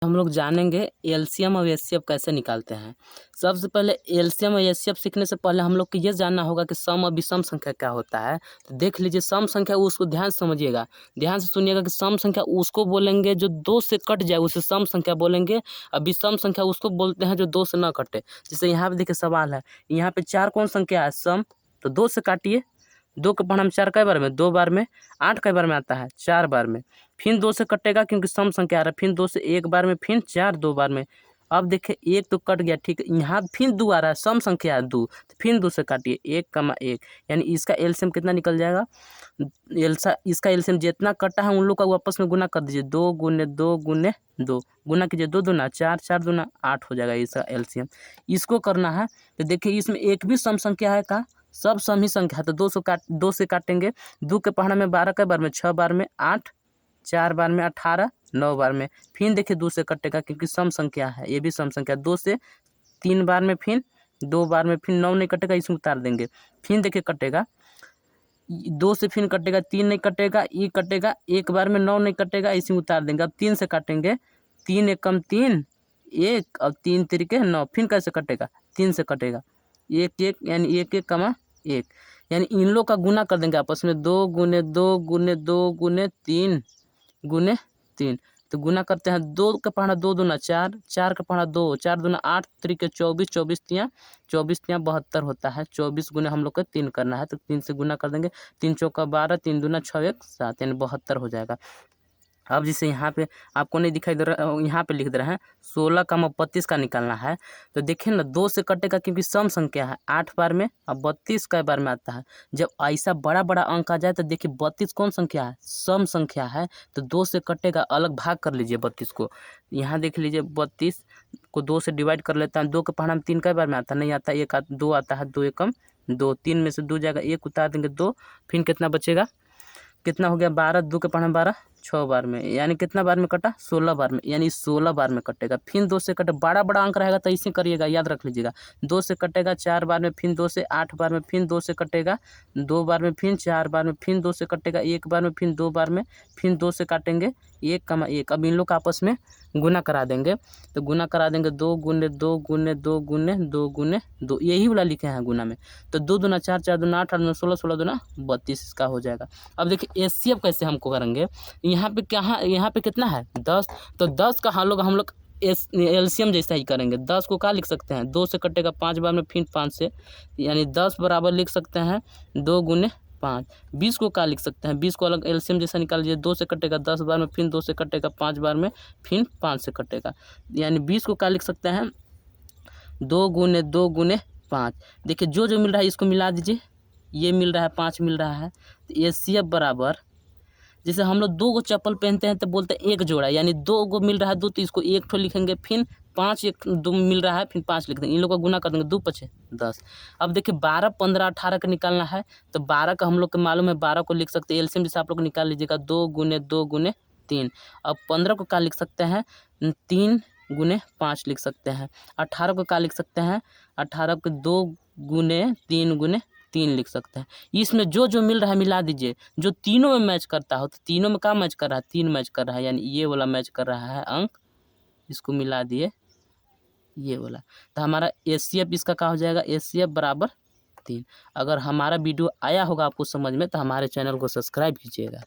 हम लोग जानेंगे एलसीएम और एचसीएफ कैसे निकालते हैं। सबसे पहले एलसीएम और एचसीएफ सीखने से पहले हम लोग को ये जानना होगा कि सम और विषम संख्या क्या होता है। तो देख लीजिए, सम संख्या उसको ध्यान से समझिएगा, ध्यान से सुनिएगा कि सम संख्या उसको बोलेंगे जो दो से कट जाए, उसे सम संख्या बोलेंगे। और विषम संख्या उसको बोलते हैं जो दो से न कटे। जैसे यहाँ पे देखिए सवाल है, यहाँ पे 4 कौन संख्या है? सम। तो 2 से काटिए, 2 का पढ़ा हम 4 कई बार में? 2 बार में। 8 कई बार में आता है? 4 बार में। फिर 2 से कटेगा क्योंकि सम संख्या आ रहा है। फिर 2 से 1 बार में, फिर 4 2 बार में। अब देखिए 1 तो कट गया, ठीक है। यहाँ फिर 2 आ रहा है, सम संख्या है 2, तो फिर 2 से काटिए, 1, यानी इसका एलसीएम कितना निकल जाएगा? इसका एलसीएम जितना कटा है उन लोग का वापस में गुना कर दीजिए। 2 गुने 2 गुने 2 गुना कीजिए, 2 दूना 4, 4 दूना 8 हो जाएगा इसका एलसीएम। इसको करना है तो देखिए इसमें एक भी सम संख्या है का? सब सम ही संख्या है। तो 2 से काटेंगे। 2 के पढ़ना में 12 कई बार में? 6 बार में। 8 4 बार में, 18 9 बार में। फिर देखिए 2 से कटेगा क्योंकि सम संख्या है, ये भी सम संख्या। 2 से 3 बार में, फिर 2 बार में, फिर 9 नहीं कटेगा, इसमें उतार देंगे। फिर देखिए कटेगा 2 से, फिर कटेगा 3 नहीं कटेगा, ये कटेगा 1 बार में, 9 नहीं कटेगा, इसमें उतार देंगे। अब 3 से काटेंगे, 3 एकम 3 1 और 3 तिरके 9। फिर कैसे कटेगा? 3 से कटेगा, 1 1 यानी 1 1 कमा 1, यानी इन लोग का गुना कर देंगे आपस में। 2 गुने 2 गुने 2 गुने 3 गुने 3। तो गुना करते हैं, 2 का पढ़ना 2 दूना 4, 4 का पढ़ना 2, 4 दूना 8 त्रिके 24, 24 तियाँ 72 होता है। 24 गुने हम लोग को 3 करना है, तो 3 से गुना कर देंगे। 3 चौका 12, 3 दूना 6 1 7, यानी 72 हो जाएगा। अब जैसे यहाँ पे आपको नहीं दिखाई दे रहा, यहाँ पे लिख दे रहे हैं 16 का 32 का निकालना है। तो देखिए ना, 2 से कटेगा क्योंकि सम संख्या है 8 बार में, अब 32 कई बार में आता है। जब ऐसा बड़ा बड़ा अंक आ जाए तो देखिए 32 कौन संख्या है? सम संख्या है। तो 2 से कटेगा, अलग भाग कर लीजिए 32 को। यहाँ देख लीजिए 32 को 2 से डिवाइड कर लेता है। 2 के पढ़ना में 3 कई बार में आता? नहीं आता, 2 आता है। 2 एकम 2, 3 में से 2 जाएगा, 1 उतार देंगे 2। फिर कितना बचेगा? कितना हो गया? 12, 2 के पढ़ना 12 6 बार में, यानी कितना बार में कटा? 16 बार में, यानी 16 बार में कटेगा। फिर 2 से कटे, बड़ा बड़ा अंक रहेगा तो इसे करिएगा, याद रख लीजिएगा। 2 से कटेगा 4 बार में, फिर 2 से 8 बार में, फिर 2 से कटेगा 2 बार में, फिर 4 बार में, फिर 2 से कटेगा 1 बार में, फिर 2 बार में, फिर 2 से काटेंगे 1 कमा 1। अब इन लोग का आपस में गुना करा देंगे। तो गुना करा देंगे, 2 गुने 2 गुने 2 गुने 2 गुने 2, यही वाला लिखे हैं गुना में। तो 2 दूना 4, 4 दूना 8, 8 दूना 16, 16 दूना 32 इसका हो जाएगा। अब देखिए एचसीएफ कैसे हमको करेंगे। यहाँ पे कितना है? 10। तो 10 का हम लोग एलसीएम जैसा ही करेंगे। 10 को क्या लिख सकते हैं? 2 से कटेगा 5 बार में, फिर 5 से, यानी 10 बराबर लिख सकते हैं 2 गुने 5। 20 को क्या लिख सकते हैं? 20 को अलग एलसीएम जैसा निकाल लीजिए। 2 से कटेगा 10 बार में, फिर 2 से कटेगा 5 बार में, फिर 5 से कटेगा, यानी 20 को क्या लिख सकते हैं? 2 गुने 2 गुने 5। देखिए जो जो मिल रहा है इसको मिला दीजिए, ये मिल रहा है 5 मिल रहा है। तो एचसीएफ बराबर, जैसे हम लोग 2 गो चप्पल पहनते हैं तो बोलते हैं 1 जोड़ा, यानी 2 गो मिल रहा है 2, तो इसको 1 ठो लिखेंगे। फिर 5 1 2 मिल रहा है, फिर 5 लिख देंगे। इन लोग का गुना कर देंगे, 2 5 10। अब देखिए 12 15 18 का निकालना है। तो 12 का हम लोग को मालूम है, 12 को लिख सकते हैं एलसीएम जैसे आप लोग निकाल लीजिएगा, 2 गुने 2 गुने 3। अब 15 को क्या लिख सकते हैं? 3 गुने 5 लिख सकते हैं। 18 को क्या लिख सकते हैं? 18 को 2 गुने 3 गुने 3 लिख सकते हैं। इसमें जो जो मिल रहा है मिला दीजिए, जो तीनों में मैच करता हो। तो तीनों में क्या मैच कर रहा है? 3 मैच कर रहा है, यानी ये वाला मैच कर रहा है अंक, इसको मिला दिए ये वाला। तो हमारा एचसीएफ इसका क्या हो जाएगा? एचसीएफ बराबर 3। अगर हमारा वीडियो आया होगा आपको समझ में, तो हमारे चैनल को सब्सक्राइब कीजिएगा।